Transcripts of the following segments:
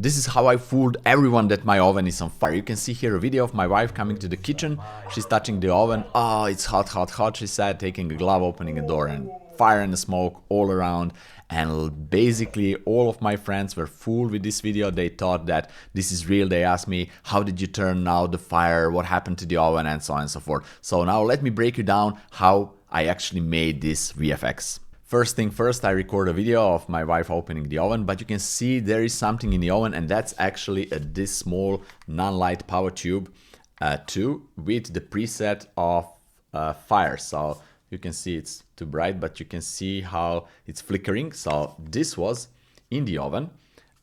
This is how I fooled everyone that my oven is on fire. You can see here a video of my wife coming to the kitchen. She's touching the oven. Oh, it's hot, hot, hot, she said, taking a glove, opening a door, and fire and smoke all around. And basically all of my friends were fooled with this video. They thought that this is real. They asked me, how did you turn out the fire? What happened to the oven? And so on and so forth. So now let me break you down how I actually made this VFX. First thing first, I record a video of my wife opening the oven, but you can see there is something in the oven, and that's actually this small non-light power tube 2 with the preset of fire. So you can see it's too bright, but you can see how it's flickering. So this was in the oven,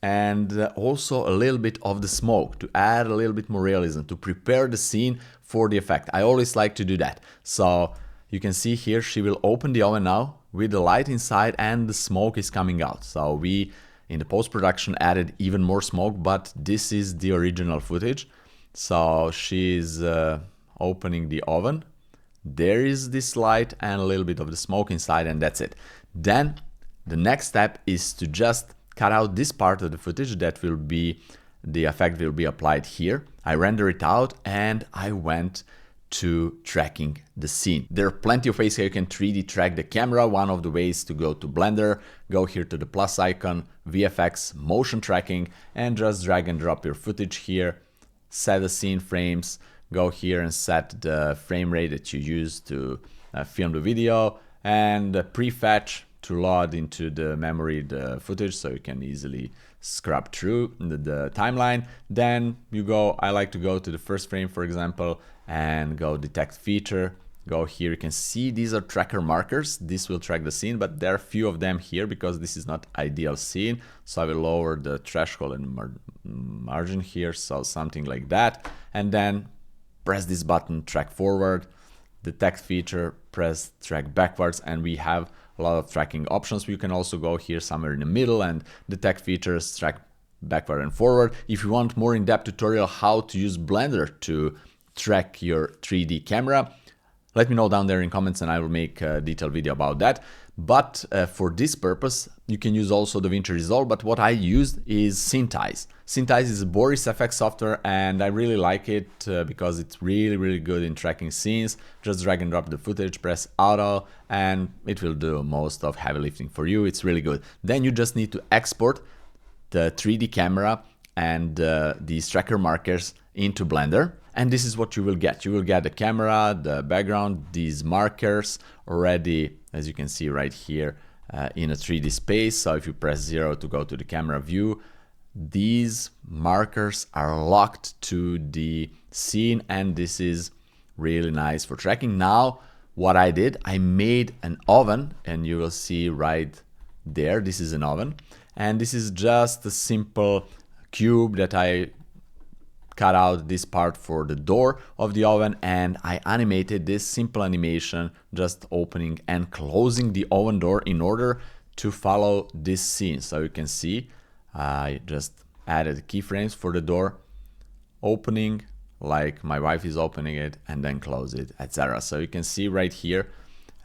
and also a little bit of the smoke to add a little bit more realism, to prepare the scene for the effect. I always like to do that. So you can see here she will open the oven now with the light inside and the smoke is coming out. So we in the post-production added even more smoke, but this is the original footage. So she's opening the oven. There is this light and a little bit of the smoke inside, and that's it. Then the next step is to just cut out this part of the footage that will be, the effect will be applied here. I render it out and I went to tracking the scene. There are plenty of ways how you can 3D track the camera. One of the ways to go to Blender, go here to the plus icon, VFX, motion tracking, and just drag and drop your footage here, set the scene frames, go here and set the frame rate that you use to film the video, and prefetch to load into the memory the footage so you can easily scrub through the timeline. Then you go, I like to go to the first frame, for example, and go detect feature, go here. You can see these are tracker markers. This will track the scene, but there are few of them here because this is not ideal scene. So I will lower the threshold and margin here, so something like that. And then press this button, track forward, detect feature, press track backwards, and we have a lot of tracking options. You can also go here somewhere in the middle and detect features, track backward and forward. If you want more in-depth tutorial how to use Blender to track your 3D camera, let me know down there in comments and I will make a detailed video about that. But for this purpose, you can use also DaVinci Resolve, but what I used is Synthesize. Synthesize is a Boris FX software and I really like it because it's really good in tracking scenes. Just drag and drop the footage, press auto, and it will do most of heavy lifting for you. It's really good. Then you just need to export the 3D camera and these tracker markers into Blender. And this is what you will get. You will get the camera, the background, these markers already, as you can see right here, in a 3D space. So if you press 0 to go to the camera view, these markers are locked to the scene, and this is really nice for tracking. Now, what I did, I made an oven, and you will see right there, this is an oven. And this is just a simple cube that I cut out this part for the door of the oven, and I animated this simple animation, just opening and closing the oven door in order to follow this scene. So you can see I just added keyframes for the door, opening like my wife is opening it, and then close it, etc. So you can see right here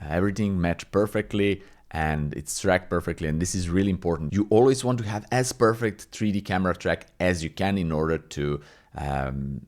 everything matched perfectly and it's tracked perfectly, and this is really important. You always want to have as perfect 3D camera track as you can in order to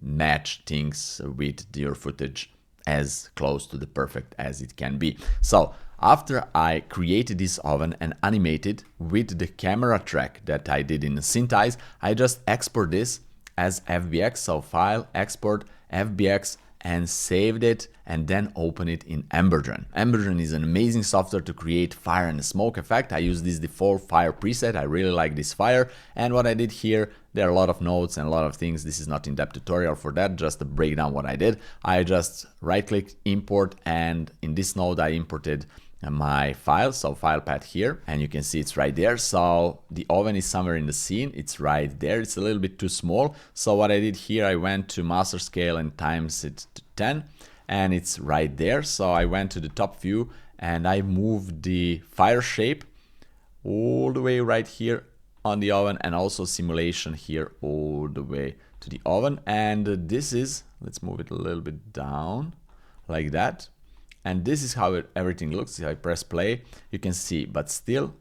match things with your footage as close to the perfect as it can be. So after I created this oven and animated with the camera track that I did in Synthesize, I just export this as FBX, so file, export, FBX, and saved it, and then open it in Embergen. Embergen is an amazing software to create fire and smoke effect. I use this default fire preset. I really like this fire. And what I did here, there are a lot of notes and a lot of things. This is not in-depth tutorial for that, just to break down what I did. I just right-clicked, import, and in this node I imported my file, so file path here, and you can see it's right there. So the oven is somewhere in the scene, it's right there. It's a little bit too small, so what I did here, I went to master scale and times it to 10, and it's right there. So I went to the top view and I moved the fire shape all the way right here on the oven, and also simulation here all the way to the oven. And this is, let's move it a little bit down like that. And this is how everything looks. If I press play, you can see, but still,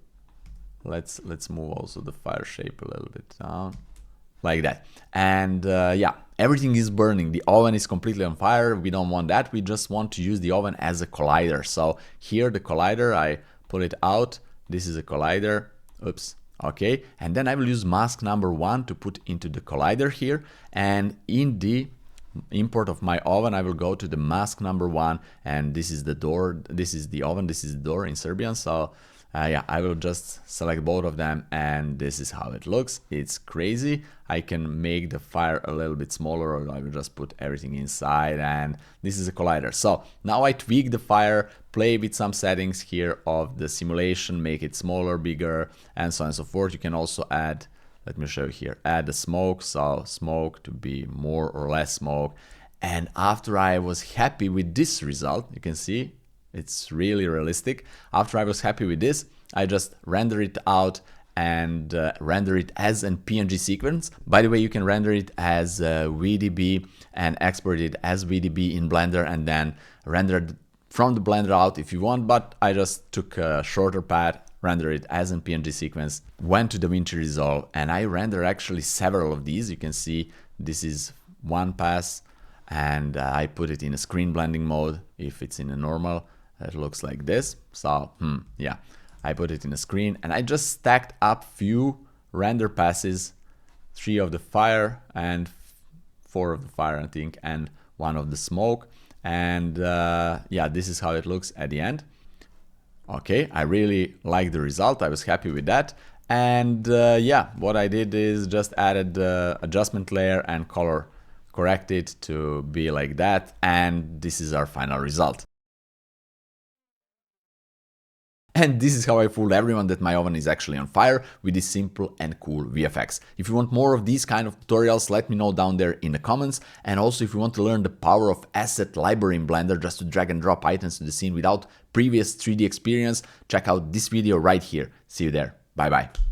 let's move also the fire shape a little bit down like that. And yeah, everything is burning. The oven is completely on fire. We don't want that. We just want to use the oven as a collider. So here the collider, I pull it out. This is a collider. Oops. Okay. And then I will use mask number 1 to put into the collider here. And in the import of my oven, I will go to the mask number 1, and this is the door, this is the oven, this is the door in Serbian. So yeah, I will just select both of them, and this is how it looks. It's crazy. I can make the fire a little bit smaller, or I will just put everything inside, and this is a collider. So now I tweak the fire, play with some settings here of the simulation, make it smaller, bigger, and so on and so forth. You can also add, let me show you here, add the smoke, so smoke to be more or less smoke. And after I was happy with this result, you can see it's really realistic. After I was happy with this, I just render it out and render it as a PNG sequence. By the way, you can render it as VDB and export it as VDB in Blender and then render it from the Blender out if you want, but I just took a shorter path, render it as a PNG sequence, went to DaVinci Resolve, and I render actually several of these. You can see this is one pass, and I put it in a screen blending mode. If it's in a normal, it looks like this. So yeah, I put it in a screen, and I just stacked up few render passes, 3 of the fire and 4 of the fire, I think, and 1 of the smoke. And yeah, this is how it looks at the end. Okay, I really like the result. I was happy with that. And yeah, what I did is just added the adjustment layer and color correct it to be like that. And this is our final result. And this is how I fooled everyone that my oven is actually on fire with this simple and cool VFX. If you want more of these kind of tutorials, let me know down there in the comments. And also if you want to learn the power of asset library in Blender just to drag and drop items to the scene without previous 3D experience, check out this video right here. See you there. Bye bye.